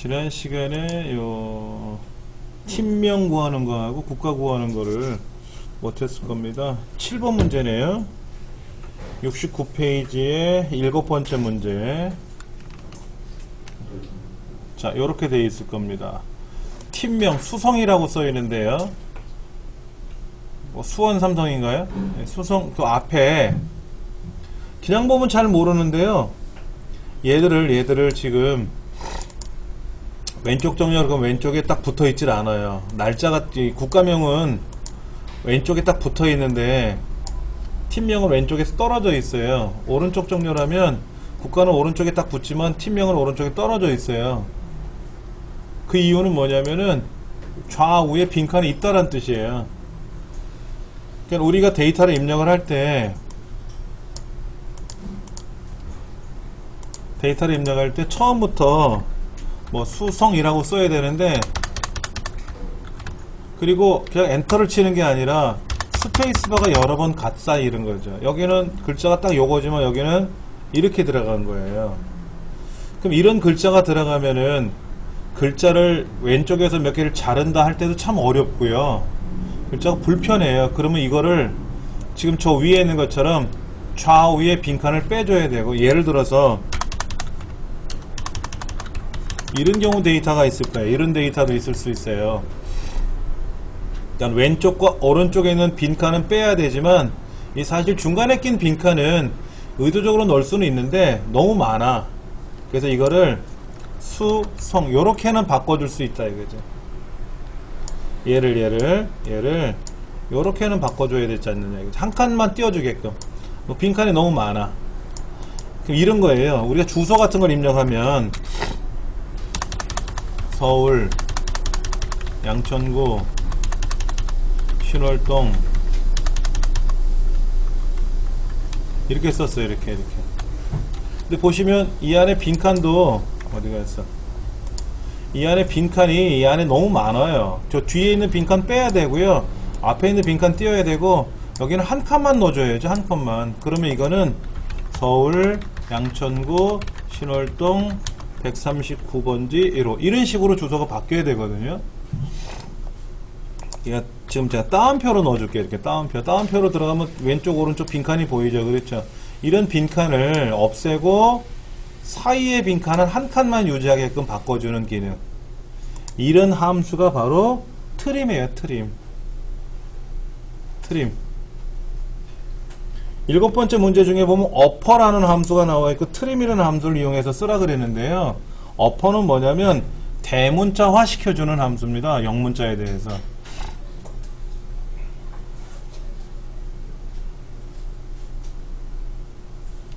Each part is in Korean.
지난 시간에 팀명 구하는 거하고 국가 구하는 거를 못했을 겁니다. 7번 문제네요. 69페이지의 7번째 문제. 자, 요렇게 되어 있을 겁니다. 팀명 수성이라고 써 있는데요. 수원 삼성인가요? 네, 수성 그 앞에 그냥 보면 잘 모르는데요. 얘들을 지금 왼쪽 정렬 그럼 왼쪽에 딱 붙어 있질 않아요. 날짜가 국가명은 왼쪽에 딱 붙어 있는데 팀명은 왼쪽에 떨어져 있어요. 오른쪽 정렬하면 국가는 오른쪽에 딱 붙지만 팀명은 오른쪽에 떨어져 있어요. 그 이유는 뭐냐면은 좌우에 빈칸이 있다란 뜻이에요. 그러니까 우리가 데이터를 입력을 할 때 처음부터 뭐 수성이라고 써야 되는데, 그리고 그냥 엔터를 치는 게 아니라 스페이스바가 여러 번 갓싸이 이런 거죠. 여기는 글자가 딱 요거지만 여기는 이렇게 들어간 거예요. 그럼 이런 글자가 들어가면은 글자를 왼쪽에서 몇 개를 자른다 할 때도 참 어렵고요. 글자가 불편해요. 그러면 이거를 지금 저 위에 있는 것처럼 좌우에 빈칸을 빼줘야 되고, 예를 들어서 이런 경우 데이터가 있을 거예요. 이런 데이터도 있을 수 있어요. 일단 왼쪽과 오른쪽에 있는 빈칸은 빼야 되지만, 이 사실 중간에 낀 빈칸은 의도적으로 넣을 수는 있는데 너무 많아. 그래서 이거를 수성 요렇게는 바꿔줄 수 있다 이거죠. 얘를 요렇게는 바꿔줘야 되지 않느냐 이거죠. 한 칸만 띄워주게끔. 뭐 빈칸이 너무 많아. 그럼 이런 거예요. 우리가 주소 같은 걸 입력하면 서울, 양천구, 신월동 이렇게 썼어요. 이렇게. 근데 보시면 이 안에 빈칸도 어디 갔어? 이 안에 빈칸이 이 안에 너무 많아요. 저 뒤에 있는 빈칸 빼야 되고요. 앞에 있는 빈칸 띄워야 되고, 여기는 한 칸만 넣어줘야죠. 한 칸만. 그러면 이거는 서울, 양천구, 신월동 139번지 1호 이런 식으로 주소가 바뀌어야 되거든요. 지금 제가 따옴표로 넣어줄게요. 이렇게 따옴표로 들어가면 왼쪽 오른쪽 빈칸이 보이죠. 그렇죠. 이런 빈칸을 없애고 사이의 빈칸은 한 칸만 유지하게끔 바꿔주는 기능, 이런 함수가 바로 트림이에요. 트림. 7번째 문제 중에 보면 어퍼라는 함수가 나와 있고 트림이라는 함수를 이용해서 쓰라 그랬는데요. 어퍼는 뭐냐면 대문자화 시켜주는 함수입니다. 영문자에 대해서.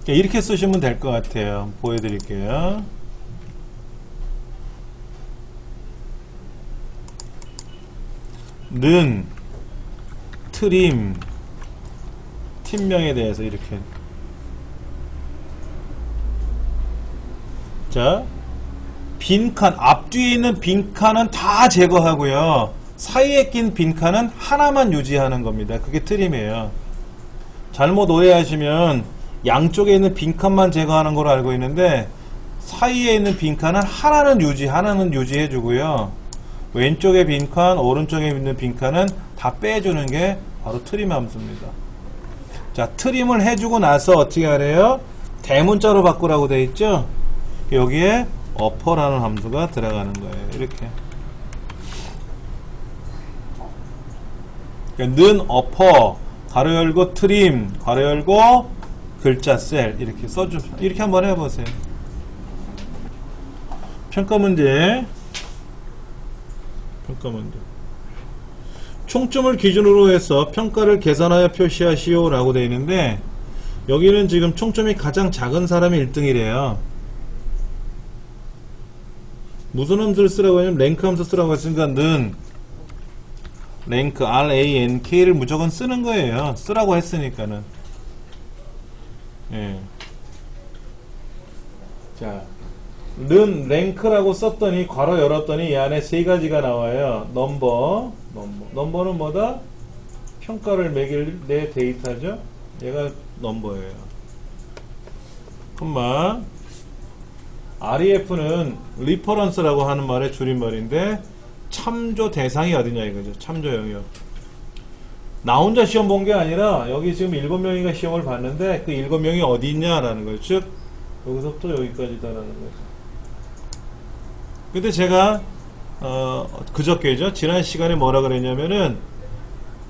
이렇게 쓰시면 될 것 같아요. 보여드릴게요. 는 트림 팀명에 대해서 이렇게. 자, 빈칸 앞뒤에 있는 빈칸은 다 제거하고요. 사이에 낀 빈칸은 하나만 유지하는 겁니다. 그게 트림이에요. 잘못 오해하시면 양쪽에 있는 빈칸만 제거하는 걸로 알고 있는데, 사이에 있는 빈칸은 하나는 유지해 주고요. 왼쪽에 빈칸, 오른쪽에 있는 빈칸은 다 빼주는 게 바로 트림 함수입니다. 자, 트림을 해주고 나서 어떻게 하래요? 대문자로 바꾸라고 되어 있죠? 여기에 어퍼라는 함수가 들어가는 거예요. 이렇게. 그러니까 는 어퍼, 가로 열고 트림, 가로 열고 글자 셀, 이렇게 이렇게 한번 해보세요. 평가 문제. 총점을 기준으로 해서 평가를 계산하여 표시하시오 라고 되어 있는데, 여기는 지금 총점이 가장 작은 사람이 1등이래요. 무슨 함수를 쓰라고 하냐면 랭크 함수 쓰라고 했으니까 는 랭크 RANK를 무조건 쓰는 거예요. 쓰라고 했으니까는. 예. 자, 는 랭크라고 썼더니 괄호 열었더니 이 안에 세 가지가 나와요. 넘버는 뭐다? 평가를 매길 내 데이터죠. 얘가 넘버예요. 콤마 REF는 리퍼런스라고 하는 말의 줄임말인데 참조 대상이 어디냐 이거죠. 참조 영역. 나 혼자 시험 본 게 아니라 여기 지금 7명인가 시험을 봤는데 그 7명이 어디 있냐라는 거예요. 즉 여기서부터 여기까지다라는 거죠. 근데 제가 그저께죠. 지난 시간에 뭐라 그랬냐면은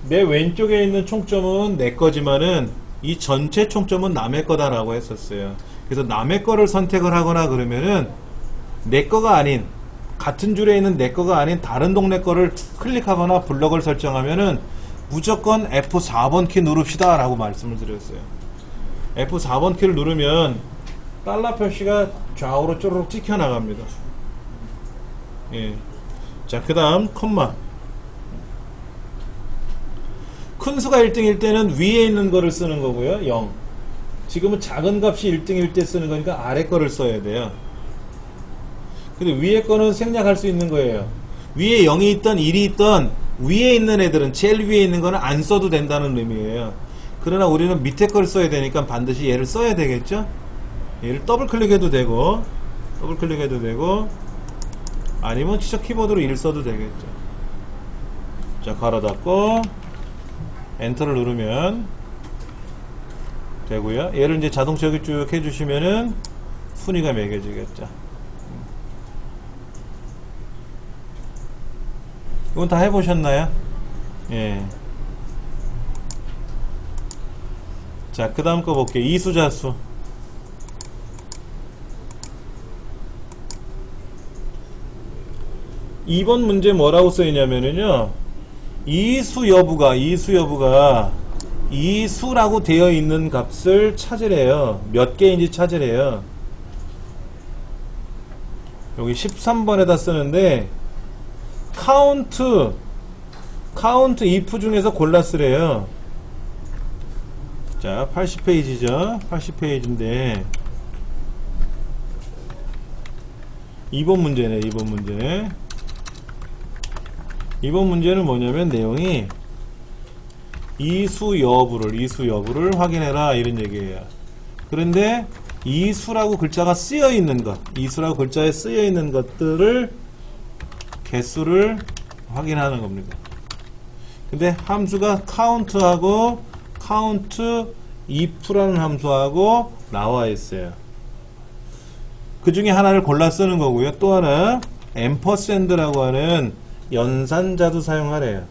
내 왼쪽에 있는 총점은 내 거지만은 이 전체 총점은 남의 거다라고 했었어요. 그래서 남의 거를 선택을 하거나 그러면은 내 거가 아닌 같은 줄에 있는 내 거가 아닌 다른 동네 거를 클릭하거나 블럭을 설정하면은 무조건 F4번 키 누릅시다 라고 말씀을 드렸어요. F4번 키를 누르면 달러 표시가 좌우로 쪼르륵 찍혀 나갑니다. 예. 자, 그 다음 컴마. 큰 수가 1등일 때는 위에 있는 거를 쓰는 거고요. 0. 지금은 작은 값이 1등일 때 쓰는 거니까 아래 거를 써야 돼요. 근데 위에 거는 생략할 수 있는 거예요. 위에 0이 있던 1이 있던 위에 있는 애들은 제일 위에 있는 거는 안 써도 된다는 의미예요. 그러나 우리는 밑에 걸 써야 되니까 반드시 얘를 써야 되겠죠. 얘를 더블 클릭해도 되고 아니면 지적 키보드로 1 써도 되겠죠. 자, 가로 닫고 엔터를 누르면 되고요. 얘를 이제 자동차 여기 쭉 해주시면은 순위가 매겨지겠죠. 이건 다 해보셨나요? 예. 자, 그 다음 거 볼게요. 이수자수. 이번 문제 뭐라고 써있냐면은요, 이수 여부가 이수라고 되어 있는 값을 찾으래요. 몇 개인지 찾으래요. 여기 13번에다 쓰는데 카운트 if 중에서 골라 쓰래요. 자, 80페이지죠. 80페이지인데 2번 문제네. 2번 문제는 뭐냐면 내용이 이수 여부를 확인해라 이런 얘기예요. 그런데 이수라고 글자가 쓰여 있는 것, 이수라고 글자에 쓰여 있는 것들을 개수를 확인하는 겁니다. 근데 함수가 count하고 count if라는 함수하고 나와 있어요. 그 중에 하나를 골라 쓰는 거고요. 또 하나 ampersand라고 하는 연산자도 사용하래요.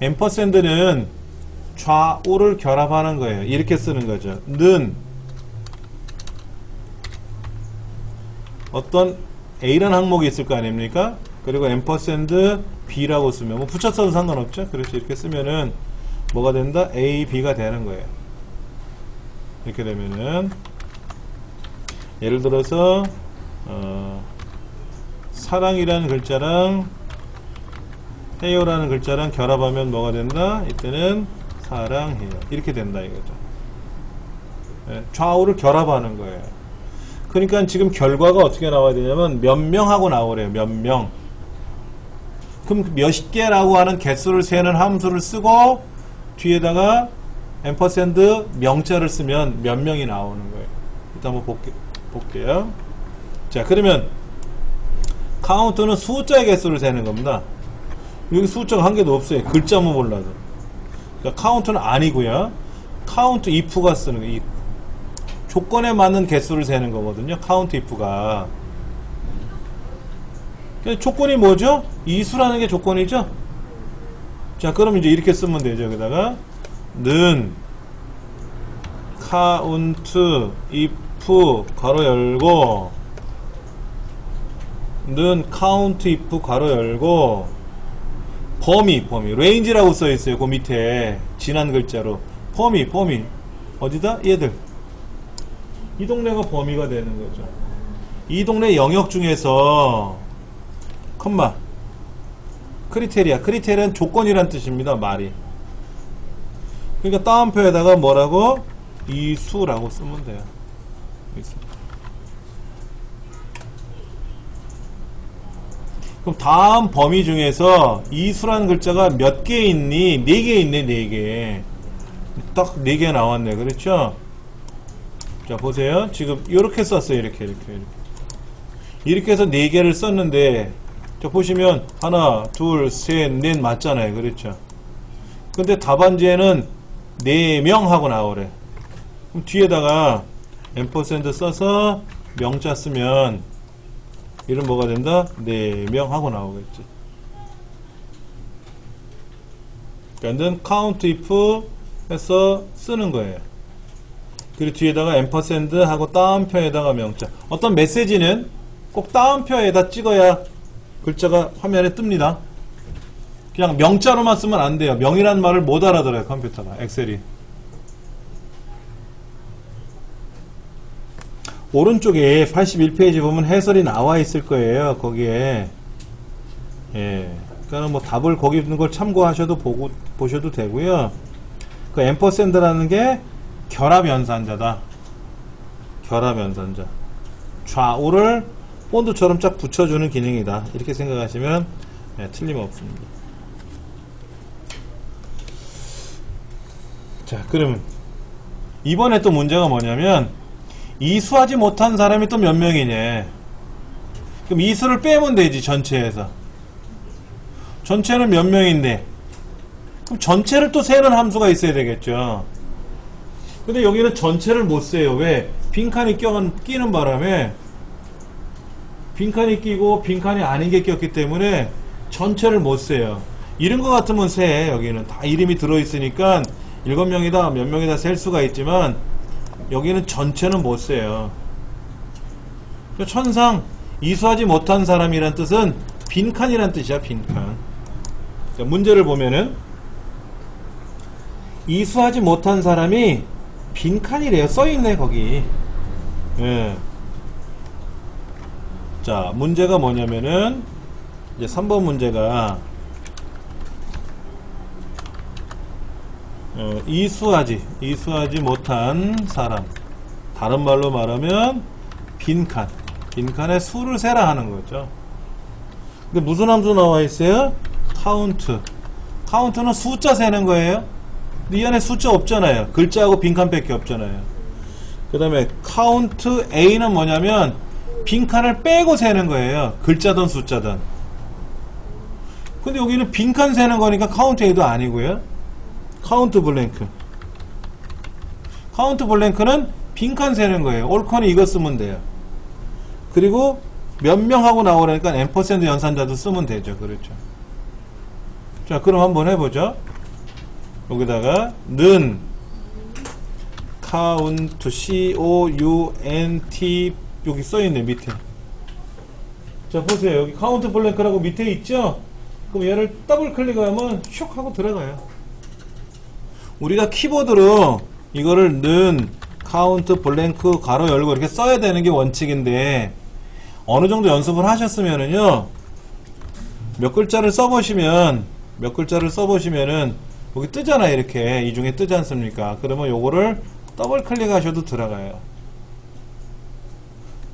ampersand는 좌우를 결합하는 거예요. 이렇게 쓰는 거죠. 는 어떤 A라는 항목이 있을 거 아닙니까? 그리고 ampersand B라고 쓰면 뭐 붙였어도 상관없죠. 그렇죠. 이렇게 쓰면은 뭐가 된다? A, B가 되는 거예요. 이렇게 되면은 예를 들어서 사랑이라는 글자랑 해요라는 글자랑 결합하면 뭐가 된다? 이때는 사랑해요. 이렇게 된다 이거죠. 좌우를 결합하는 거예요. 그러니까 지금 결과가 어떻게 나와야 되냐면 몇 명하고 나오래요. 몇 명. 그럼 몇 개라고 하는 개수를 세는 함수를 쓰고 뒤에다가 ampersand 명자를 쓰면 몇 명이 나오는 거예요. 일단 한번 볼게요. 자, 그러면 count는 숫자의 개수를 세는 겁니다. 여기 숫자가 한 개도 없어요. 글자만 몰라도. 그러니까 count는 아니고요. count if가 쓰는 거예요. 조건에 맞는 개수를 세는 거거든요. count if가. 조건이 뭐죠? 이수라는 게 조건이죠? 자, 그럼 이제 이렇게 쓰면 되죠. 여기다가 는 count if 가로 열고 는 count if 가로 열고 범위 range라고 써 있어요. 그 밑에 진한 글자로 범위 어디다? 얘들 이 동네가 범위가 되는 거죠. 이 동네 영역 중에서 컴마 크리테리아는 조건이란 뜻입니다. 말이. 그러니까 따옴표에다가 뭐라고? 이수라고 쓰면 돼요. 이수. 그럼 다음 범위 중에서 이수라는 글자가 몇 개 있니? 4개 있네. 4개. 딱 4개 나왔네. 그렇죠? 자, 보세요. 지금 이렇게 썼어요. 이렇게 해서 4개를 썼는데, 자, 보시면 하나, 둘, 셋, 넷 맞잖아요. 그렇죠? 근데 답안지에는 4명 하고 나오래. 그럼 뒤에다가 앰퍼센드 써서 명자 쓰면 이름 뭐가 된다? 4명 하고 나오겠지. 그러니까 count if 해서 쓰는 거예요. 그리고 뒤에다가 앰퍼센드 하고 따옴표에다가 명자. 어떤 메시지는 꼭 따옴표에다 찍어야 글자가 화면에 뜹니다. 그냥 명자로만 쓰면 안 돼요. 명이란 말을 못 알아들어요, 컴퓨터가, 엑셀이. 오른쪽에 81페이지 보면 해설이 나와 있을 거예요, 거기에. 예. 그러니까 뭐 답을 거기 있는 걸 참고하셔도 보셔도 되고요. 그 앰퍼센드라는 게 결합 연산자다. 결합 연산자. 좌우를 본드처럼 쫙 붙여주는 기능이다. 이렇게 생각하시면 틀림없습니다. 자, 그러면 이번에 또 문제가 뭐냐면 이수하지 못한 사람이 또 몇 명이냐. 그럼 이수를 빼면 되지, 전체에서. 전체는 몇 명인데 그럼 전체를 또 세는 함수가 있어야 되겠죠. 근데 여기는 전체를 못 세요. 왜? 빈칸이 끼는 바람에 빈칸이 끼고 빈칸이 아닌 게 꼈기 때문에 전체를 못 세요. 이런 거 같으면 세. 여기는 다 이름이 들어있으니까 7명이다 몇 명이다 셀 수가 있지만 여기는 전체는 못 세요. 천상 이수하지 못한 사람이란 뜻은 빈칸이란 뜻이야. 빈칸. 자, 문제를 보면은 이수하지 못한 사람이 빈칸이래요. 써있네 거기. 예. 자, 문제가 뭐냐면은 이제 3번 문제가 이수하지 못한 사람, 다른 말로 말하면 빈칸의 수를 세라 하는 거죠. 근데 무슨 함수 나와 있어요? 카운트는 숫자 세는 거예요. 근데 이 안에 숫자 없잖아요. 글자하고 빈칸밖에 없잖아요. 그 다음에 카운트 A는 뭐냐면 빈칸을 빼고 세는 거예요. 글자든 숫자든. 근데 여기는 빈칸 세는 거니까 카운트 A도 아니고요. 카운트 블랭크는 빈칸 세는 거예요. 옳거니 이거 쓰면 돼요. 그리고 몇 명 하고 나오려니까 앰퍼센드 연산자도 쓰면 되죠. 그렇죠. 자, 그럼 한번 해보죠. 여기다가 는 count count 여기 써있네 밑에. 자, 보세요. 여기 카운트 블랭크라고 밑에 있죠? 그럼 얘를 더블 클릭하면 슉 하고 들어가요. 우리가 키보드로 이거를 는 카운트 블랭크 괄호 열고 이렇게 써야 되는 게 원칙인데 어느 정도 연습을 하셨으면은요, 몇 글자를 써보시면은 여기 뜨잖아요. 이렇게 이 중에 뜨지 않습니까? 그러면 요거를 더블 클릭하셔도 들어가요.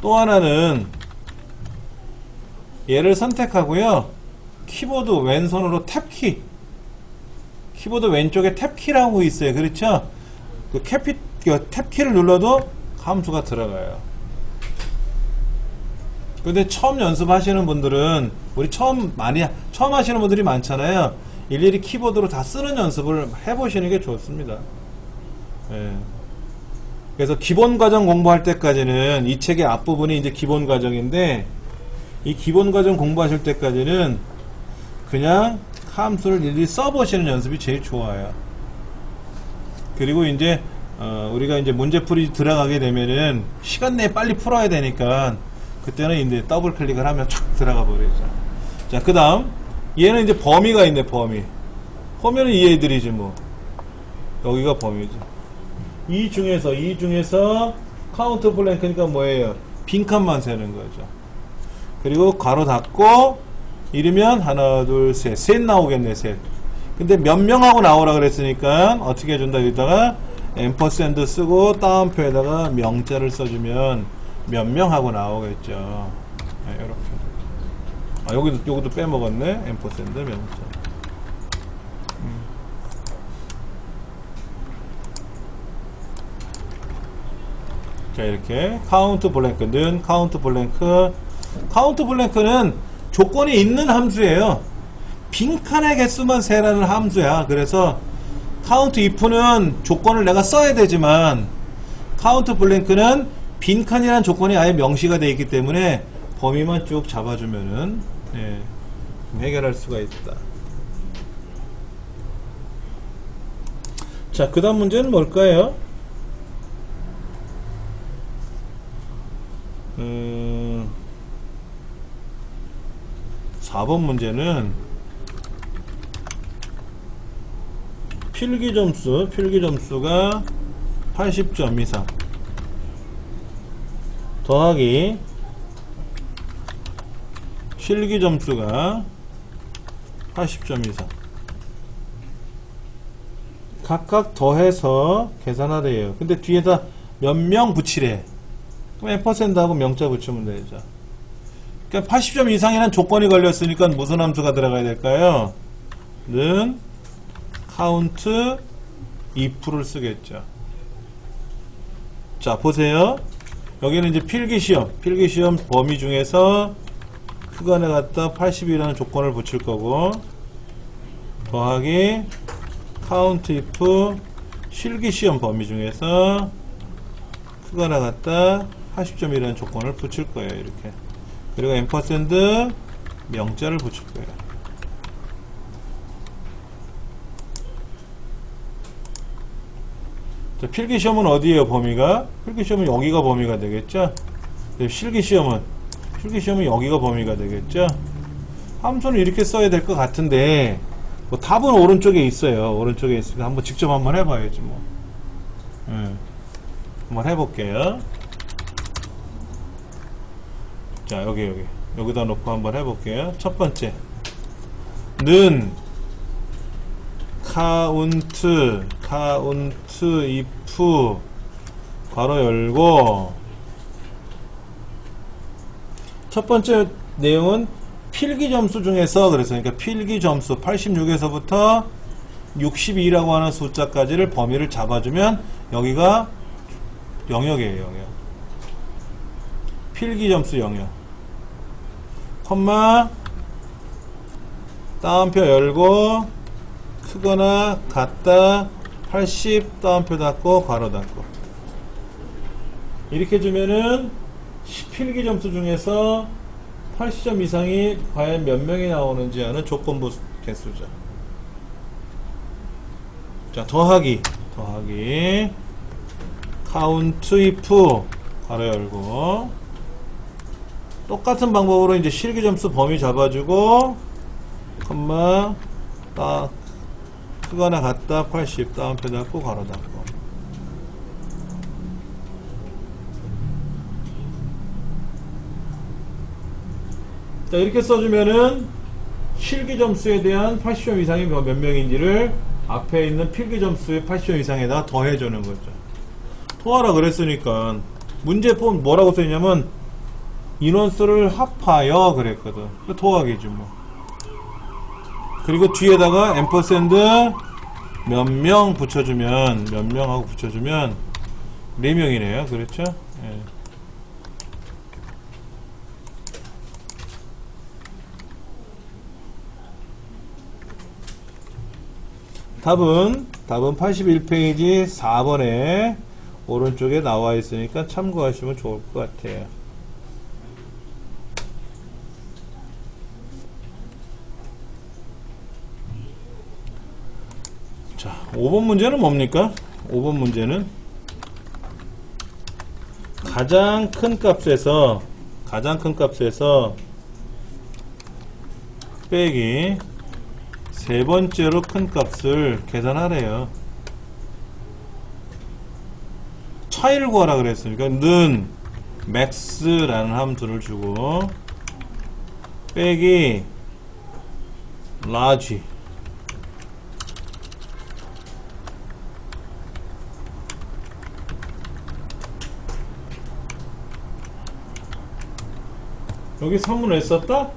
또 하나는 얘를 선택하고요, 키보드 왼손으로 탭키, 키보드 왼쪽에 탭키라고 있어요. 그렇죠? 그 탭키를 눌러도 함수가 들어가요. 근데 처음 연습하시는 분들은, 우리 처음 하시는 분들이 많잖아요. 일일이 키보드로 다 쓰는 연습을 해보시는 게 좋습니다. 예. 그래서 기본 과정 공부할 때까지는 이 책의 앞부분이 이제 기본 과정인데, 이 기본 과정 공부하실 때까지는 그냥 함수를 일일이 써보시는 연습이 제일 좋아요. 그리고 이제 우리가 이제 문제풀이 들어가게 되면은 시간 내에 빨리 풀어야 되니까 그때는 이제 더블 클릭을 하면 촥 들어가 버리죠. 자, 그 다음 얘는 이제 범위가 있네. 범위는 이 애들이지 뭐. 여기가 범위죠. 이 중에서 카운트 블랭크니까 뭐예요? 빈칸만 세는 거죠. 그리고 괄호 닫고 이르면 하나 둘 셋 나오겠네. 셋. 근데 몇 명하고 나오라 그랬으니까 어떻게 해준다. 여기다가 앰퍼센드 쓰고 따옴표에다가 명자를 써주면 몇 명하고 나오겠죠. 네, 이렇게. 여기도 빼먹었네. 앰퍼센드 명자. 자, 이렇게 카운트 블랭크는 카운트 블랭크. 카운트 블랭크는 조건이 있는 함수예요. 빈칸의 개수만 세라는 함수야. 그래서 카운트 if는 조건을 내가 써야 되지만 카운트 블랭크는 빈칸이라는 조건이 아예 명시가 되어 있기 때문에 범위만 쭉 잡아주면은 해결할 수가 있다. 자, 그 다음 문제는 뭘까요? 4번 문제는 필기점수가 80점 이상 더하기 실기점수가 80점 이상 각각 더해서 계산하래요. 근데 뒤에다 몇 명 붙이래. 그럼 %하고 명자 붙이면 되죠. 그러니까 80점 이상이라는 조건이 걸렸으니까 무슨 함수가 들어가야 될까요? 는 count if를 쓰겠죠. 자, 보세요. 여기는 이제 필기시험 범위 중에서 크간에 갖다 80이라는 조건을 붙일 거고, 더하기 count if 실기시험 범위 중에서 크간에 갖다 80점이라는 조건을 붙일 거예요. 이렇게. 그리고 M% 명자를 붙일 거예요. 자, 필기시험은 어디에요, 범위가? 필기시험은 여기가 범위가 되겠죠? 실기시험은 여기가 범위가 되겠죠? 함수는 이렇게 써야 될 것 같은데, 뭐 답은 오른쪽에 있어요. 오른쪽에 있으니까 한번 직접 한번 해봐야지, 뭐. 한번 해볼게요. 자, 여기다 놓고 한번 해볼게요. 첫 번째. 는 count if 괄호 열고, 첫 번째 내용은 필기점수 중에서, 그러니까 필기점수 86에서부터 62라고 하는 숫자까지를 범위를 잡아주면 여기가 영역이에요. 영역. 필기점수 영역. 콤마 따옴표 열고 크거나 같다 80 따옴표 닫고 괄호 닫고. 이렇게 주면은 필기점수 중에서 80점 이상이 과연 몇 명이 나오는지 하는 조건부 개수죠. 자, 더하기 count if 괄호 열고, 똑같은 방법으로 이제 실기점수 범위 잡아주고, 콤마 딱 크거나 같다 80 따옴표 닫고 괄호 닫고. 자, 이렇게 써주면은 실기점수에 대한 80점 이상이 몇 명인지를 앞에 있는 필기점수의 80점 이상에다 더해주는 거죠. 토하라 그랬으니까 문제 폼 뭐라고 써있냐면 인원수를 합하여 그랬거든. 토하기지 뭐. 그리고 뒤에다가 앰퍼샌드 몇 명 붙여주면, 몇 명하고 붙여주면 4명이네요. 그렇죠? 예. 답은 81페이지 4번에 오른쪽에 나와 있으니까 참고하시면 좋을 것 같아요. 자, 5번 문제는 뭡니까? 5번 문제는 가장 큰 값에서 빼기 세 번째로 큰 값을 계산하래요. 차이를 구하라 그랬으니까 는 max라는 함수를 주고 빼기 large 여기 3은 왜 썼다?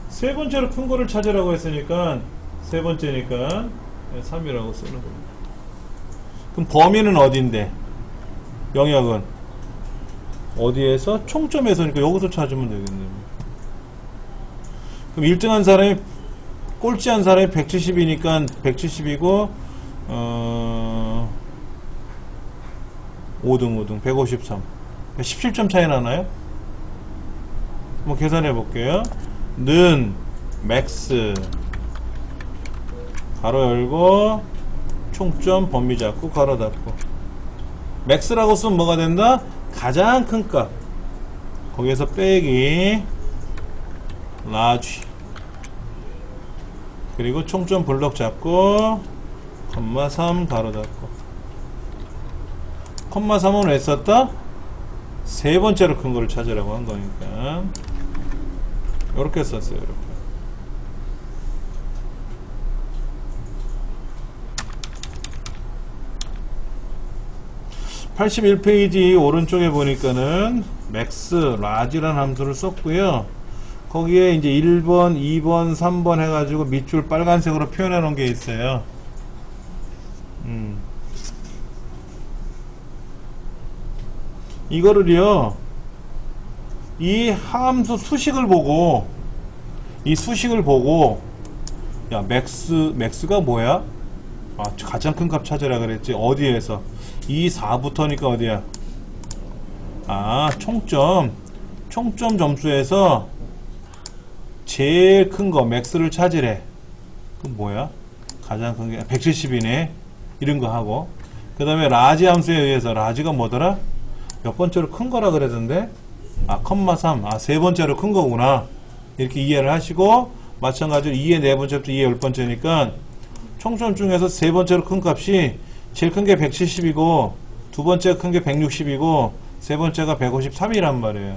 세 번째로 큰 거를 찾으라고 했으니까 세 번째니까 3이라고 쓰는 겁니다. 그럼 범위는 어딘데? 영역은 어디에서? 총점에서니까 여기서 찾으면 되겠네요. 그럼 1등한 사람이 꼴찌한 사람이 170이니까 170이고 5등 153. 17점 차이 나나요? 한번 계산해 볼게요. 는 맥스 가로 열고 총점 범위 잡고 가로 닫고. 맥스라고 쓰면 뭐가 된다? 가장 큰 값. 거기에서 빼기 라지. 그리고 총점 블록 잡고 콤마 3 가로 닫고. 콤마 3은 왜 썼다? 세 번째로 큰 거를 찾으라고 한 거니까 이렇게 썼어요. 이렇게. (81페이지) 오른쪽에 보니까는 맥스 라지라는 함수를 썼고요. 거기에 이제 1번, 2번, 3번 해가지고 밑줄 빨간색으로 표현해 놓은 게 있어요. 이거를요, 이 함수 수식을 보고, 야, 맥스가 뭐야? 아, 가장 큰 값 찾으라 그랬지. 어디에서? 2, 4부터니까 어디야? 아, 총점 점수에서 제일 큰 거, 맥스를 찾으래. 그럼 뭐야? 가장 큰 게 170이네. 이런 거 하고. 그 다음에 라지 함수에 의해서, 라지가 뭐더라? 몇 번째로 큰 거라 그랬던데? 아, 컴마 3. 아, 세 번째로 큰 거구나. 이렇게 이해를 하시고, 마찬가지로 2의 네 번째부터 2의 10번째니까, 총점 중에서 세 번째로 큰 값이 제일 큰 게 170이고, 두 번째가 큰 게 160이고, 세 번째가 153이란 말이에요.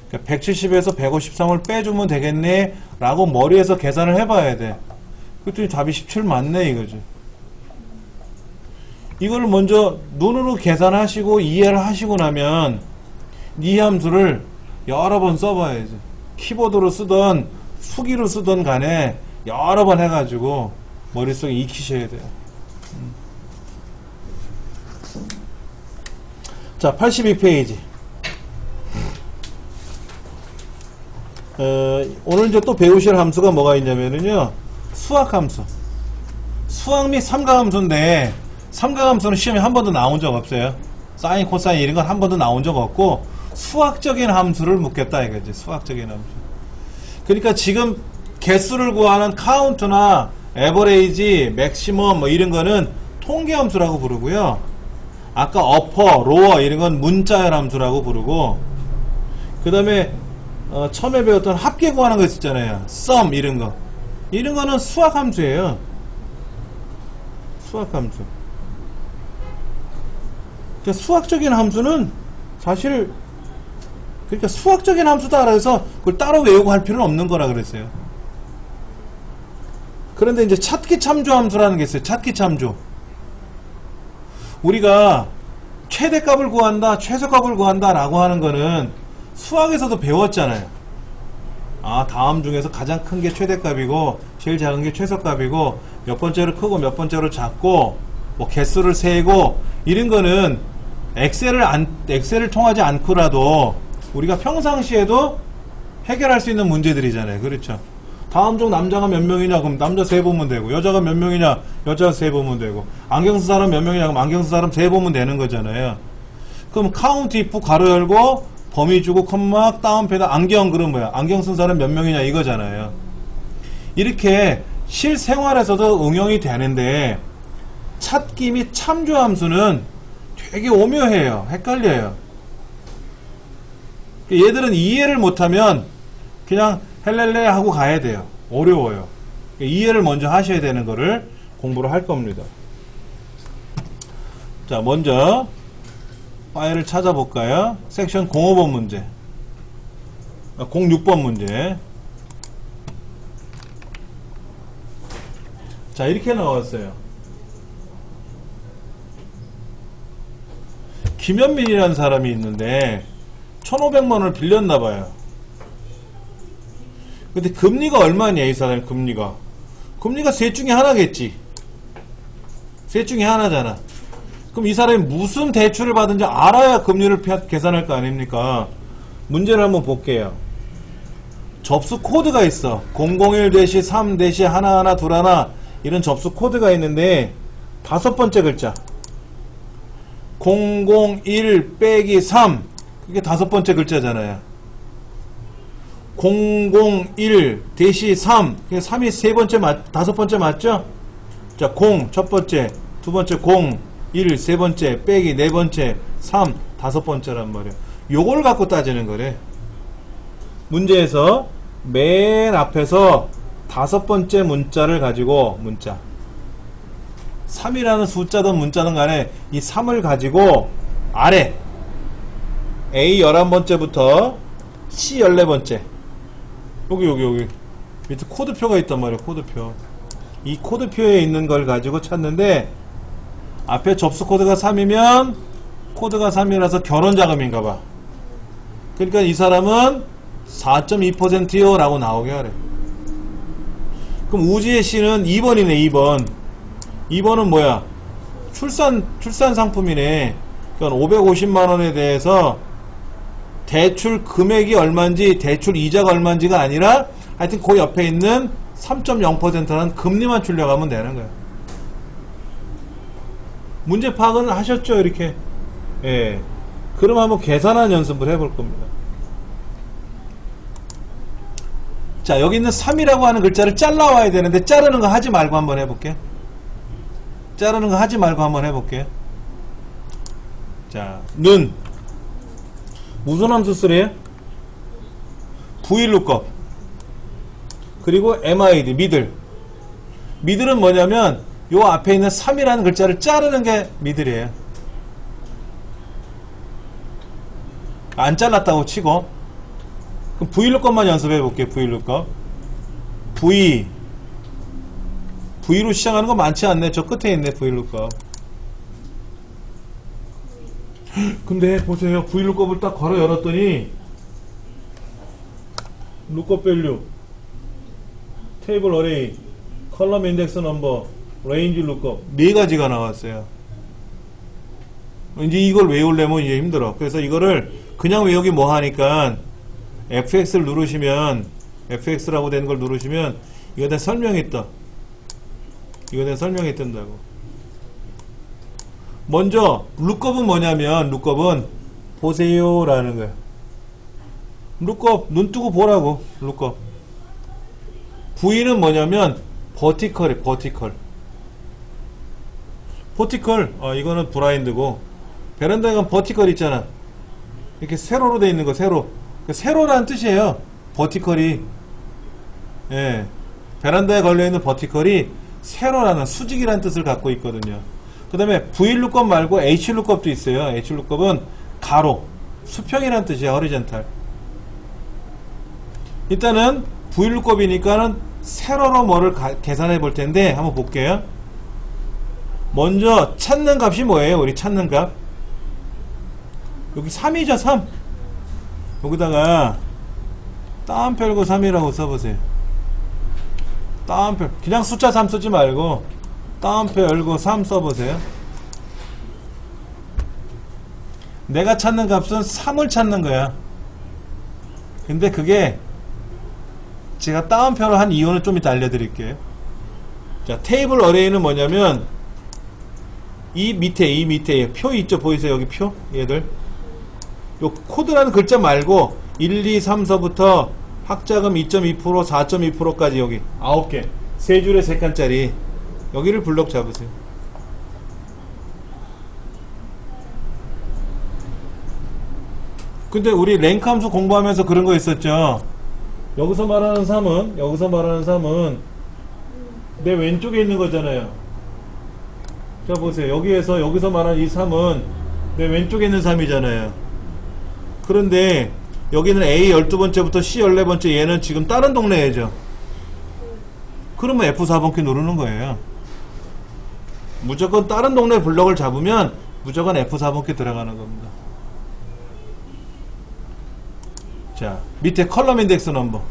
그러니까 170에서 153을 빼주면 되겠네? 라고 머리에서 계산을 해봐야 돼. 그랬더니 답이 17 맞네, 이거지. 이걸 먼저 눈으로 계산하시고 이해를 하시고 나면 이 함수를 여러 번 써봐야지. 키보드로 쓰던 수기로 쓰던 간에 여러 번 해가지고 머릿속에 익히셔야 돼요. 자, 82페이지. 오늘 이제 또 배우실 함수가 뭐가 있냐면요, 수학함수. 수학 및 삼각함수인데, 삼각함수는 시험에 한 번도 나온 적 없어요. 사인, 코사인 이런 건 한 번도 나온 적 없고, 수학적인 함수를 묻겠다 이거지. 수학적인 함수. 그러니까 지금 개수를 구하는 카운트나 에버레이지, 맥시멈 뭐 이런 거는 통계함수라고 부르고요. 아까 어퍼, 로어 이런 건 문자열 함수라고 부르고, 그 다음에 처음에 배웠던 합계 구하는 거 있었잖아요. 썸 이런 거. 이런 거는 수학함수예요. 수학함수. 그러니까 수학적인 함수는 사실, 그러니까 수학적인 함수다 그래서 그걸 따로 외우고 할 필요는 없는 거라 그랬어요. 그런데 이제 찾기 참조 함수라는 게 있어요. 찾기 참조. 우리가 최대값을 구한다, 최소값을 구한다 라고 하는 거는 수학에서도 배웠잖아요. 아, 다음 중에서 가장 큰 게 최대값이고 제일 작은 게 최소값이고 몇 번째로 크고 몇 번째로 작고 뭐 개수를 세고 이런 거는 엑셀을 통하지 않고라도 우리가 평상시에도 해결할 수 있는 문제들이잖아요. 그렇죠? 다음 중 남자가 몇 명이냐? 그럼 남자 세 보면 되고, 여자가 몇 명이냐? 여자 세 보면 되고, 안경 쓴 사람 몇 명이냐? 그럼 안경 쓴 사람 세 보면 되는 거잖아요. 그럼 카운트 if 가로 열고 범위 주고 컴마 다운패드 안경, 그럼 뭐야? 안경 쓴 사람 몇 명이냐? 이거잖아요. 이렇게 실생활에서도 응용이 되는데 찾기 및 참조 함수는 되게 오묘해요. 헷갈려요. 얘들은 이해를 못하면 그냥 헬렐레 하고 가야 돼요. 어려워요. 이해를 먼저 하셔야 되는 거를 공부를 할 겁니다. 자, 먼저 파일을 찾아볼까요? 섹션 05번 문제, 06번 문제. 자, 이렇게 나왔어요. 김현민이라는 사람이 있는데 1,500만원을 빌렸나봐요. 근데 금리가 얼마냐, 이 사람이. 금리가 셋 중에 하나겠지. 셋 중에 하나잖아. 그럼 이 사람이 무슨 대출을 받은지 알아야 금리를 계산할 거 아닙니까? 문제를 한번 볼게요. 접수 코드가 있어. 001-3-1121 이런 접수 코드가 있는데 다섯 번째 글자 001-3 그게 다섯 번째 글자잖아요. 001-3 그게 3이 세 번째 다섯 번째 맞죠? 자, 0 첫 번째, 두 번째 0, 1 세 번째, 빼기 네 번째, 3 다섯 번째란 말이야. 요걸 갖고 따지는 거래. 문제에서 맨 앞에서 다섯 번째 문자를 가지고 문자 3이라는 숫자든 문자든 간에 이 3을 가지고 아래 A 11번째부터 C 14번째 여기 밑에 코드표가 있단 말이에요. 코드표. 이 코드표에 있는 걸 가지고 찾는데 앞에 접수 코드가 3이면 코드가 3이라서 결혼자금인가봐. 그러니까 이 사람은 4.2%요 라고 나오게 하래. 그럼 우지의 C는 2번이네. 2번은 뭐야? 출산 상품이네. 그러니까 550만원에 대해서 대출 금액이 얼마인지 대출 이자가 얼마인지가 아니라 하여튼 그 옆에 있는 3.0%라는 금리만 출력하면 되는 거야. 문제 파악은 하셨죠? 이렇게. 예. 그럼 한번 계산한 연습을 해볼 겁니다. 자, 여기 있는 3이라고 하는 글자를 잘라와야 되는데 자르는 거 하지 말고 한번 해볼게. 자르는 거 하지 말고 한번 해볼게. 자, 는 무슨 함수 쓰래요? VLOOKUP 그리고 MID 미들은 뭐냐면 요 앞에 있는 3이라는 글자를 자르는 게 미들이에요. 안 잘랐다고 치고 그럼 VLOOKUP만 연습해 볼게요. VLOOKUP V로 시작하는 거 많지 않네. 저 끝에 있네. VLOOKUP 근데 보세요. VLOOKUP을 딱 걸어 열었더니 lookup value, table array, column index number, range lookup 네 가지가 나왔어요. 이제 이걸 외우려면 이제 힘들어. 그래서 이거를 그냥 외우기 뭐 하니까 fx를 누르시면 fx라고 된 걸 누르시면 이거에 대한 설명이 떠. 이거에 대한 설명이 뜬다고. 먼저 룩업은 뭐냐면 룩업은 보세요 라는 거야. 룩업 눈 뜨고 보라고. 룩업 V는 뭐냐면 버티컬이 버티컬 이거는 브라인드고 베란다에 가면 버티컬 있잖아. 이렇게 세로로 돼 있는 거 세로라는 뜻이에요. 버티컬이 예, 베란다에 걸려있는 버티컬이 세로라는 수직이라는 뜻을 갖고 있거든요. 그 다음에 VLOOKUP 말고 HLOOKUP도 있어요. HLOOKUP은 가로, 수평이라는 뜻이야. 허리젠탈. 일단은 VLOOKUP이니까는 세로로 뭐를 계산해 볼 텐데 한번 볼게요. 먼저 찾는 값이 뭐예요? 우리 찾는 값 여기 3이죠. 3 여기다가 따옴표고 3이라고 써보세요. 따옴표 그냥 숫자 3 쓰지 말고 따옴표 열고 3 써보세요. 내가 찾는 값은 3을 찾는 거야. 근데 그게 제가 따옴표로 한 이유는 좀 이따 알려드릴게요. 자, 테이블 어레이는 뭐냐면 이 밑에 표 있죠? 보이세요? 여기 표? 얘들 요 코드라는 글자 말고 1, 2, 3, 4부터 학자금 2.2%, 4.2%까지 여기 9개 3줄에 3칸짜리 여기를 블록 잡으세요. 근데 우리 랭크 함수 공부하면서 그런 거 있었죠. 여기서 말하는 3은 내 왼쪽에 있는 거잖아요. 자 보세요. 여기서 말하는 이 3은 내 왼쪽에 있는 3이잖아요. 그런데 여기는 A 12번째부터 C 14번째 얘는 지금 다른 동네에죠. 그러면 F4번키 누르는 거예요. 무조건 다른 동네 블럭을 잡으면 무조건 F4번키 들어가는 겁니다. 자, 밑에 컬럼 인덱스 넘버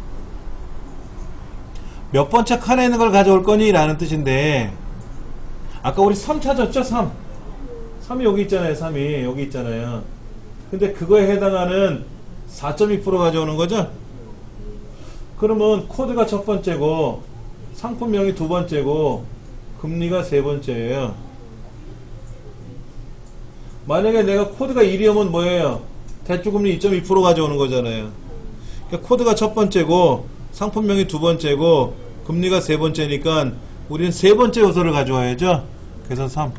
몇 번째 칸에 있는 걸 가져올 거니? 라는 뜻인데 아까 우리 3 찾았죠? 3 3이 여기 있잖아요. 3이 여기 있잖아요. 근데 그거에 해당하는 4.2% 가져오는 거죠? 그러면 코드가 첫 번째고 상품명이 두 번째고 금리가 세 번째예요. 만약에 내가 코드가 1이면 뭐예요? 대출금리 2.2% 가져오는 거잖아요. 그러니까 코드가 첫 번째고 상품명이 두 번째고 금리가 세 번째니까 우리는 세 번째 요소를 가져와야죠. 그래서 3.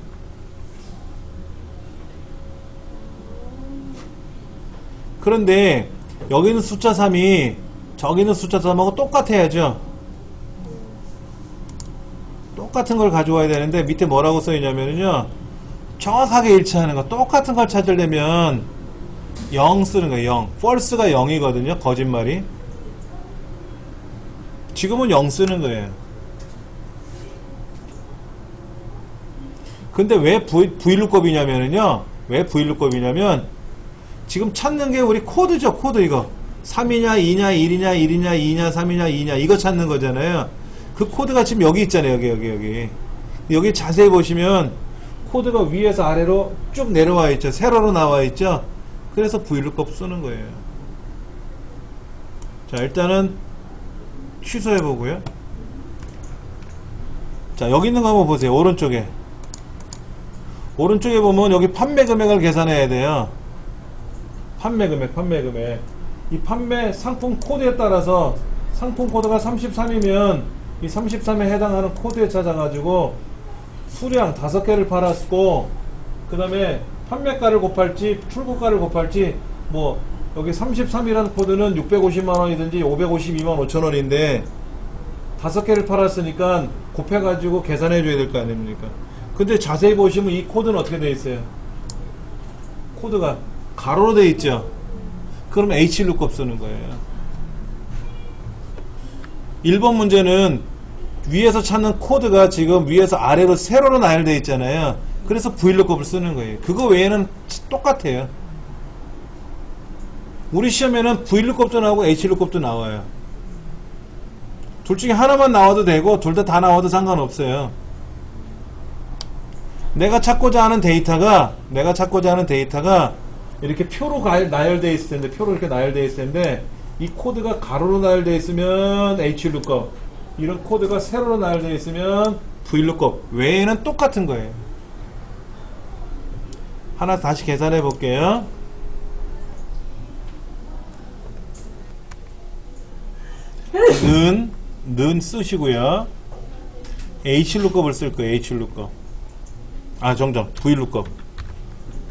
그런데 여기는 숫자 3이 저기는 숫자 3하고 똑같아야죠. 똑같은 걸 가져와야 되는데 밑에 뭐라고 써있냐면요, 정확하게 일치하는 거, 똑같은 걸 찾으려면 0 쓰는 거예요. 0. false가 0이거든요. 거짓말이. 지금은 0 쓰는 거예요. 근데 왜 Vlookup이냐면요, 왜 Vlookup이냐면 지금 찾는 게 우리 코드죠. 코드 이거 3이냐 2냐 1이냐 1이냐 2냐 3이냐 2냐 이거 찾는 거잖아요. 그 코드가 지금 여기 있잖아요. 여기 자세히 보시면 코드가 위에서 아래로 쭉 내려와 있죠. 세로로 나와 있죠. 그래서 Vlookup 쓰는 거예요. 자, 일단은 취소해 보고요. 자, 여기 있는 거 한번 보세요. 오른쪽에 보면 여기 판매 금액을 계산해야 돼요. 판매 금액. 이 판매 상품 코드에 따라서 상품 코드가 33이면 이 33에 해당하는 코드에 찾아가지고 수량 5개를 팔았고, 그 다음에 판매가를 곱할지 출고가를 곱할지, 뭐 여기 33이라는 코드는 650만원이든지 552만 5천원인데 5개를 팔았으니까 곱해가지고 계산해 줘야 될 거 아닙니까? 근데 자세히 보시면 이 코드는 어떻게 되어 있어요? 코드가 가로로 되어 있죠. 그러면 Hlookup 쓰는 거예요. 1번 문제는 위에서 찾는 코드가 지금 위에서 아래로 세로로 나열되어 있잖아요. 그래서 Vlookup을 쓰는 거예요. 그거 외에는 똑같아요. 우리 시험에는 Vlookup도 나오고 Hlookup도 나와요. 둘 중에 하나만 나와도 되고 둘 다 나와도 상관없어요. 내가 찾고자 하는 데이터가 이렇게 표로 나열되어 있을 텐데, 표로 이렇게 나열되어 있을 텐데, 이 코드가 가로로 나열되어 있으면 Hlookup, 이런 코드가 세로로 나열되어 있으면 Vlookup 외에는 똑같은 거예요. 하나 다시 계산해 볼게요. 는 쓰시고요. Hlookup을 쓸 거예요. Hlookup. 정정.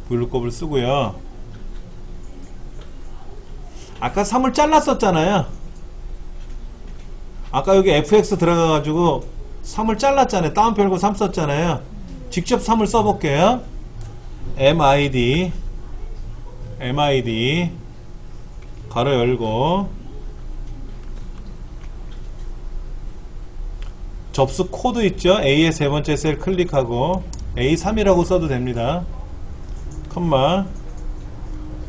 Vlookup을 쓰고요. 아까 3을 잘랐었잖아요. 아까 여기 fx 들어가가지고 3을 잘랐잖아요. 다운 펴고 3 썼잖아요. 직접 3을 써볼게요. mid 가로 열고 접수 코드 있죠. A의 세 번째 셀 클릭하고 A3이라고 써도 됩니다. 컴마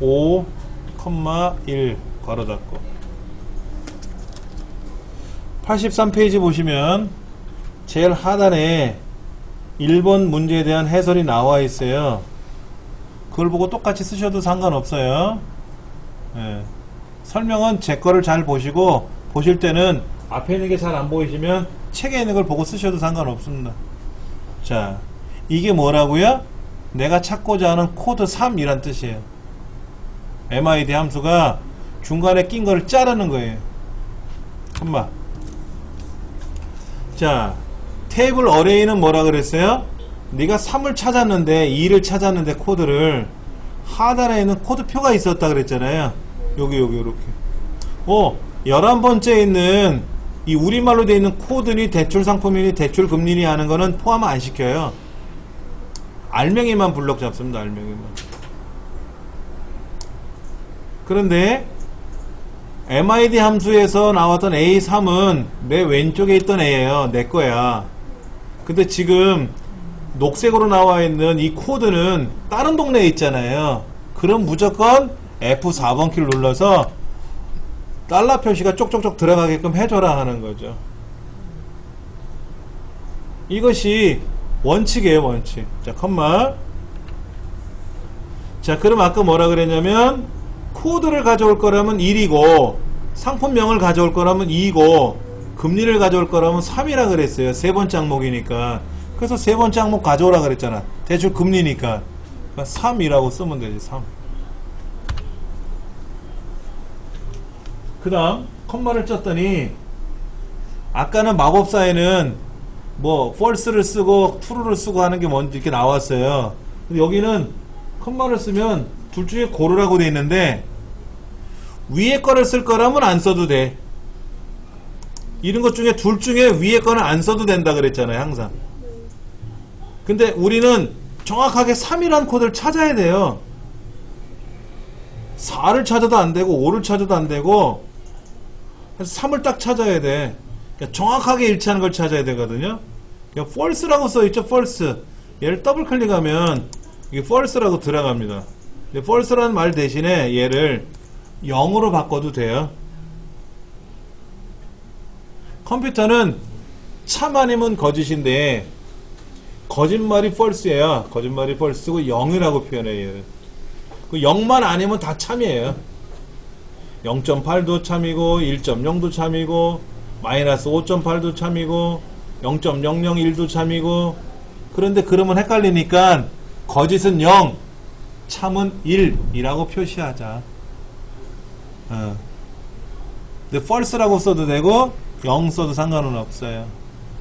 5, 1 괄호 닫고 83페이지 보시면 제일 하단에 1번 문제에 대한 해설이 나와 있어요. 그걸 보고 똑같이 쓰셔도 상관없어요. 설명은 제 거를 잘 보시고, 보실 때는 앞에 있는 게 잘 안 보이시면 책에 있는 걸 보고 쓰셔도 상관없습니다. 자, 이게 뭐라고요? 내가 찾고자 하는 코드 3이란 뜻이에요. MID 함수가 중간에 낀 거를 자르는 거예요. 컴마. 자, 테이블 어레이는 뭐라 그랬어요? 네가 3을 찾았는데, 2를 찾았는데 코드를 하단에 있는 코드표가 있었다 그랬잖아요. 여기 이렇게. 11번째에 있는 이 우리말로 되어 있는 코드니 대출 상품이니 대출 금리니 하는 거는 포함 안 시켜요. 알맹이만 블럭 잡습니다. 알맹이만. 그런데 MID 함수에서 나왔던 A3은 내 왼쪽에 있던 애예요. 내 거야. 근데 지금 녹색으로 나와 있는 이 코드는 다른 동네에 있잖아요. 그럼 무조건 F4번 키를 눌러서 달러 표시가 쪽쪽쪽 들어가게끔 해줘라 하는 거죠. 이것이 원칙이에요. 원칙. 자, 컴마 자, 그럼 아까 뭐라 그랬냐면 코드를 가져올 거라면 1이고 상품명을 가져올 거라면 2고 금리를 가져올 거라면 3이라 그랬어요. 세 번째 항목이니까. 그래서 세 번째 항목 가져오라 그랬잖아. 대출 금리니까. 그러니까 3이라고 쓰면 되지. 3. 그 다음 컴마를 쪘더니 아까는 마법사에는 뭐 false를 쓰고 true를 쓰고 하는 게 먼저 이렇게 나왔어요. 근데 여기는 컴마를 쓰면 둘 중에 고르라고 돼 있는데 위에 거를 쓸 거라면 안 써도 돼. 이런 것 중에 둘 중에 위에 거는 안 써도 된다 그랬잖아요. 항상. 근데 우리는 정확하게 3이라는 코드를 찾아야 돼요. 4를 찾아도 안 되고 5를 찾아도 안 되고 3을 딱 찾아야 돼. 그러니까 정확하게 일치하는 걸 찾아야 되거든요. 그러니까 false라고 써있죠. false. 얘를 더블 클릭하면 이게 false라고 들어갑니다. false라는 말 대신에 얘를 0으로 바꿔도 돼요. 컴퓨터는 참 아니면 거짓인데 거짓말이 false예요. 거짓말이 false고 0이라고 표현해요. 얘를. 그 0만 아니면 다 참이에요. 0.8도 참이고 1.0도 참이고 마이너스 5.8도 참이고 0.001도 참이고. 그런데 그러면 헷갈리니까 거짓은 0, 참은 1이라고 표시하자. 근데 false라고 써도 되고 0 써도 상관은 없어요.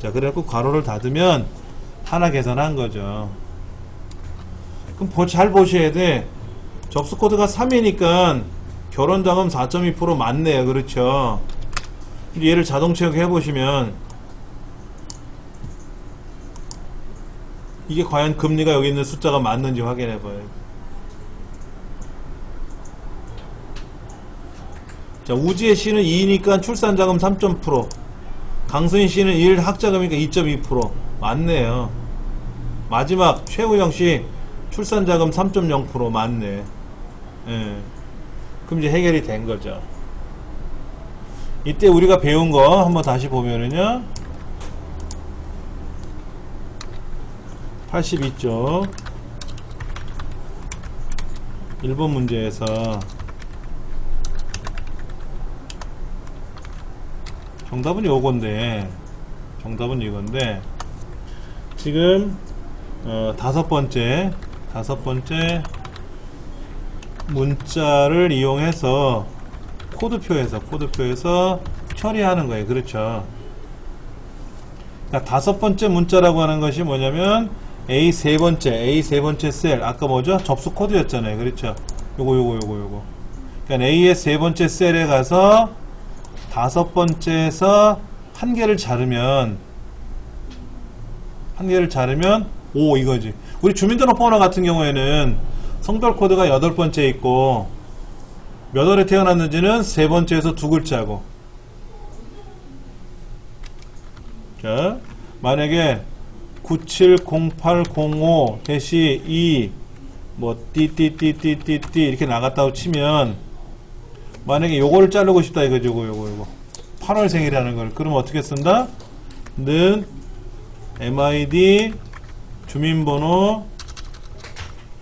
자, 그래갖고 괄호를 닫으면 하나 계산한 거죠. 그럼 잘 보셔야 돼. 접수 코드가 3이니까 결혼자금 4.2% 맞네요. 그렇죠? 얘를 자동 체크해 보시면 이게 과연 금리가 여기 있는 숫자가 맞는지 확인해 봐요. 자, 우지의 씨는 2니까 출산자금 3.0%, 강수인 씨는 1, 학자금이니까 2.2%. 맞네요. 마지막 최우영 씨 출산자금 3.0% 맞네. 예. 그럼 이제 해결이 된 거죠. 이때 우리가 배운 거 한번 다시 보면은요. 82쪽 1번 문제에서 정답은 요건데, 정답은 이건데, 지금 다섯 번째 문자를 이용해서 코드표에서 처리하는 거예요. 그렇죠? 그러니까 다섯 번째 문자라고 하는 것이 뭐냐면 A 세 번째 셀, 아까 뭐죠? 접수 코드였잖아요. 그렇죠? 요거. 그러니까 A의 세 번째 셀에 가서 다섯 번째에서 한 개를 자르면 5 이거지. 우리 주민등록번호 같은 경우에는 성별 코드가 8번째 있고 몇 월에 태어났는지는 세 번째에서 두 글자고. 자, 만약에 970805-2 뭐 띠띠띠띠띠띠 이렇게 나갔다고 치면 만약에 요거를 자르고 싶다 이거죠. 요거 8월생이라는 걸. 그러면 어떻게 쓴다? 는 MID 주민번호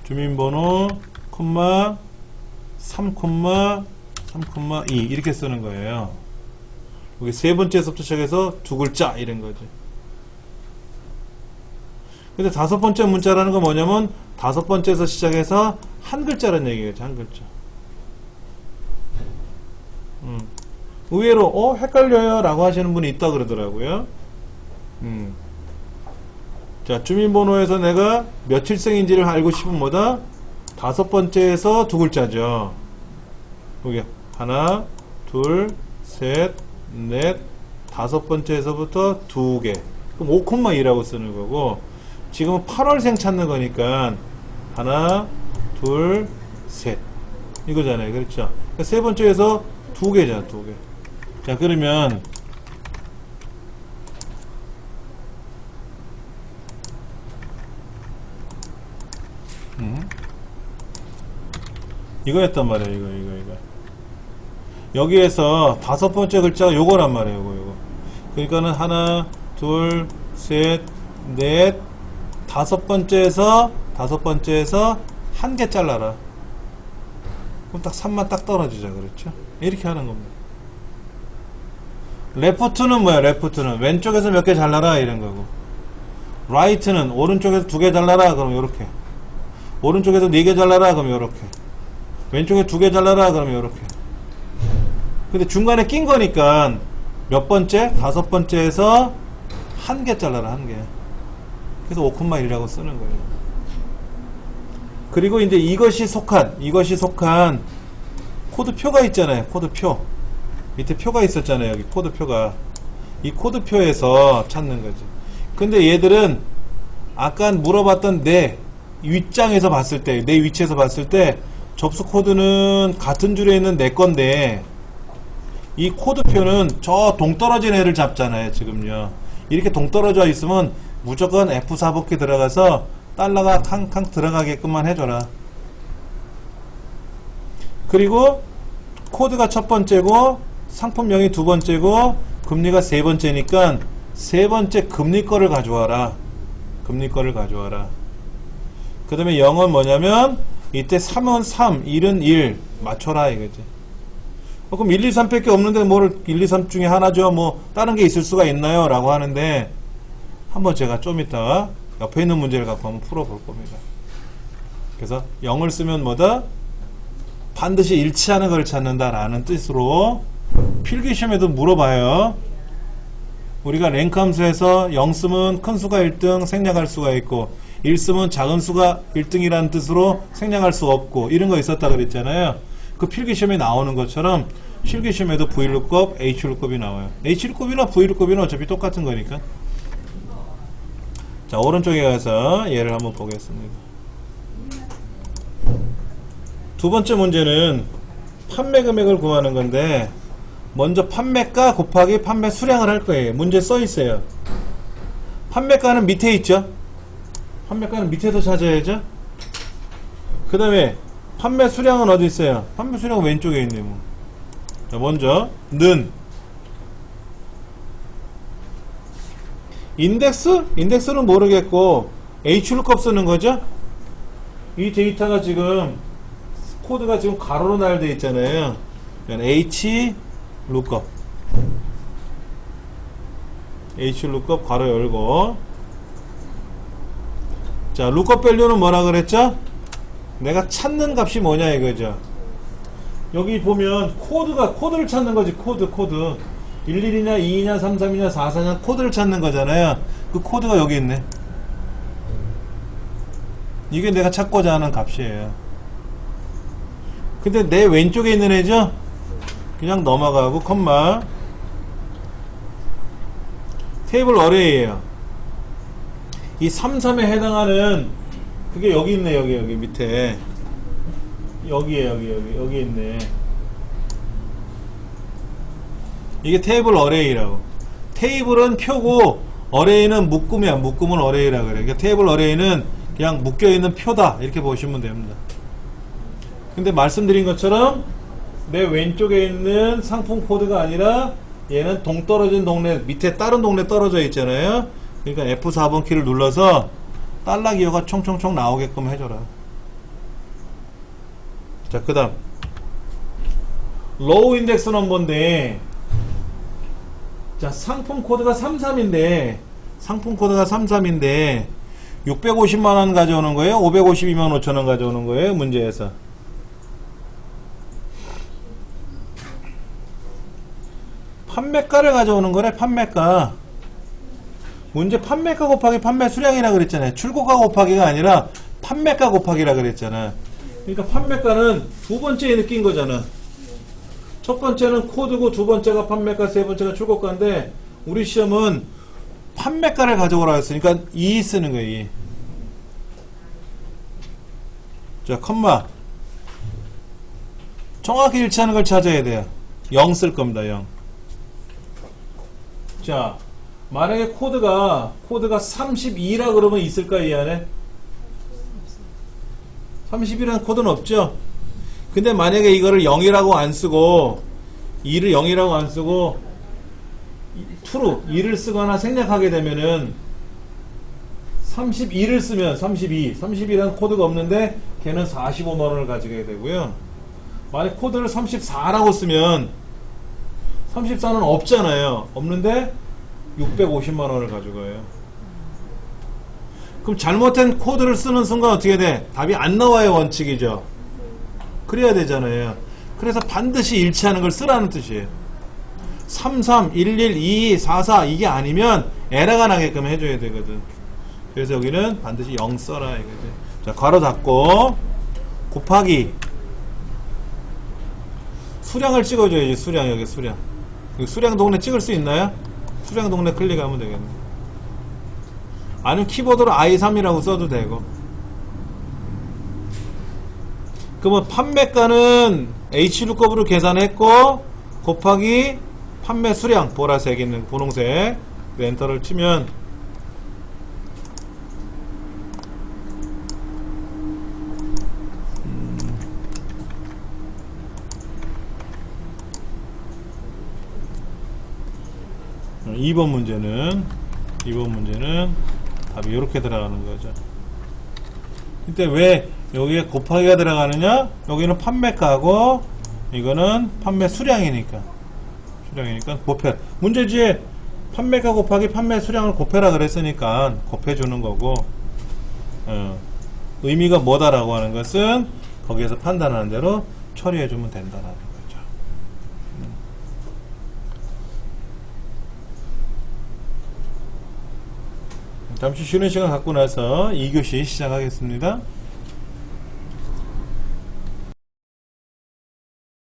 3,2 이렇게 쓰는 거예요. 여기 세 번째에서부터 시작해서 두 글자 이런 거지. 근데 다섯 번째 문자라는 건 뭐냐면 다섯 번째에서 시작해서 한 글자라는 얘기겠죠. 한 글자. 의외로 헷갈려요 라고 하시는 분이 있다 그러더라고요. 자, 주민번호에서 내가 며칠생인지를 알고 싶으면 뭐다? 다섯 번째에서 두 글자죠. 여기 하나, 둘, 셋, 넷, 다섯 번째에서부터 두 개. 그럼 5,2라고 쓰는 거고, 지금은 8월생 찾는 거니까 하나, 둘, 셋 이거잖아요. 그렇죠? 그러니까 세 번째에서 두 개잖아. 두 개. 자, 그러면 이거였단 말이에요. 이거. 여기에서 다섯 번째 글자가 요거란 말이에요. 요거. 그러니까는 하나, 둘, 셋, 넷, 다섯 번째에서 한 개 잘라라. 그럼 딱 3만 딱 떨어지자 그랬죠. 이렇게 하는 겁니다. 레프트는 뭐야? 레프트는 왼쪽에서 몇 개 잘라라 이런 거고, 라이트는 오른쪽에서 2개 잘라라 그럼 요렇게, 오른쪽에서 4개 잘라라 그럼 요렇게, 왼쪽에 2개 잘라라 그러면 요렇게. 근데 중간에 낀 거니까 몇 번째? 5번째에서 1개 잘라라, 1개. 그래서 5,1이라고 쓰는 거예요. 그리고 이제 이것이 속한 코드표가 있잖아요. 코드표. 밑에 표가 있었잖아요. 여기 코드표가. 이 코드표에서 찾는 거지. 근데 얘들은 아까 물어봤던 내 윗장에서 봤을 때, 내 위치에서 봤을 때 접수 코드는 같은 줄에 있는 내 건데, 이 코드표는 저 동떨어진 애를 잡잖아요. 지금요. 이렇게 동떨어져 있으면 무조건 F4 복귀 들어가서 달러가 캉캉 들어가게끔만 해줘라. 그리고 코드가 첫 번째고 상품명이 두 번째고 금리가 세 번째니까 세 번째 금리 거를 가져와라. 금리 거를 가져와라. 그 다음에 0은 뭐냐면 이때 3은 3, 1은 1 맞춰라 이거지. 그럼 1, 2, 3 밖에 없는데 뭘 1, 2, 3 중에 하나죠. 뭐 다른 게 있을 수가 있나요? 라고 하는데 한번 제가 좀 이따 옆에 있는 문제를 갖고 한번 풀어볼 겁니다. 그래서 0을 쓰면 뭐다? 반드시 일치하는 걸 찾는다라는 뜻으로 필기시험에도 물어봐요. 우리가 랭크 함수에서 0 쓰면 큰 수가 1등 생략할 수가 있고 1 쓰면 작은 수가 1등이라는 뜻으로 생략할 수가 없고 이런 거 있었다 그랬잖아요. 그 필기시험에 나오는 것처럼 실기시험에도 Vlookup, Hlookup 나와요. Hlookup이나 Vlookup이나 어차피 똑같은 거니까. 자, 오른쪽에 가서 얘를 한번 보겠습니다. 두 번째 문제는 판매 금액을 구하는 건데 먼저 판매가 곱하기 판매 수량을 할 거예요. 문제 써 있어요. 판매가는 밑에 있죠. 판매가는 밑에서 찾아야죠. 그 다음에 판매 수량은 어디 있어요? 판매 수량은 왼쪽에 있네 뭐. 자, 먼저 는 인덱스는 모르겠고 Hlookup 쓰는 거죠. 이 데이터가 지금 코드가 지금 가로로 나열되어 있잖아요. Hlookup 괄호 열고. 자, lookup value는 뭐라 그랬죠? 내가 찾는 값이 뭐냐 이거죠. 여기 보면 코드를 찾는 거지. 코드 11이냐 2이냐 33이냐 44냐 코드를 찾는 거잖아요. 그 코드가 여기 있네. 이게 내가 찾고자 하는 값이에요. 근데 내 왼쪽에 있는 애죠? 그냥 넘어가고 컴마 테이블 어레이에요. 이 33에 해당하는 그게 여기 있네. 여기 밑에 여기 있네. 이게 테이블 어레이라고. 테이블은 표고 어레이는 묶음이야. 묶음은 어레이라 그래. 그러니까 테이블 어레이는 그냥 묶여있는 표다 이렇게 보시면 됩니다. 근데 말씀드린 것처럼 내 왼쪽에 있는 상품 코드가 아니라 얘는 동떨어진 동네 밑에 다른 동네 떨어져 있잖아요. 그러니까 F4번 키를 눌러서 달러 기호가 총총총 나오게끔 해줘라. 자, 그 다음 로우 인덱스 넘버인데, 자, 상품 코드가 33인데 650만원 가져오는 거예요? 552만 5천원 가져오는 거예요? 문제에서 판매가를 가져오는 거래. 판매가. 문제 판매가 곱하기 판매 수량이라 그랬잖아요. 출고가 곱하기가 아니라 판매가 곱하기라 그랬잖아. 그러니까 판매가는 두 번째에 느낀 거잖아. 첫 번째는 코드고 두 번째가 판매가, 세 번째가 출고가인데 우리 시험은 판매가를 가져오라 했으니까 2 쓰는 거예요. 2. 자, 컴마 정확히 일치하는 걸 찾아야 돼요. 0 쓸 겁니다. 0. 자, 만약에 코드가 32라 그러면 있을까 이 안에? 32라는 코드는 없죠. 근데 만약에 이거를 0이라고 안 쓰고 2를 0이라고 안 쓰고 true 2를 쓰거나 생략하게 되면은 32를 쓰면 32라는 코드가 없는데 걔는 45만원을 가지게 되고요. 만약 코드를 34라고 쓰면 34는 없잖아요. 없는데 650만원을 가져가요. 그럼 잘못된 코드를 쓰는 순간 어떻게 돼? 답이 안 나와요. 원칙이죠. 그래야 되잖아요. 그래서 반드시 일치하는 걸 쓰라는 뜻이에요. 33, 11, 22, 44 이게 아니면 에러가 나게끔 해줘야 되거든. 그래서 여기는 반드시 0 써라 이거지. 자, 괄호 닫고 곱하기 수량을 찍어줘야지. 수량, 여기 수량. 여기 수량 동네 찍을 수 있나요? 수량 동네 클릭하면 되겠네. 아니면 키보드로 i3이라고 써도 되고. 그러면 판매가는 HLOOKUP으로 계산했고 곱하기 판매 수량, 보라색 있는 분홍색 엔터를 치면 이번 문제는 답이 이렇게 들어가는 거죠. 근데 왜 여기에 곱하기가 들어가느냐? 여기는 판매가고 이거는 판매 수량이니까 곱해. 문제지에 판매가 곱하기 판매 수량을 곱해라 그랬으니까 곱해주는 거고, 의미가 뭐다라고 하는 것은 거기에서 판단하는 대로 처리해주면 된다라는 거죠. 잠시 쉬는 시간 갖고 나서 2교시 시작하겠습니다.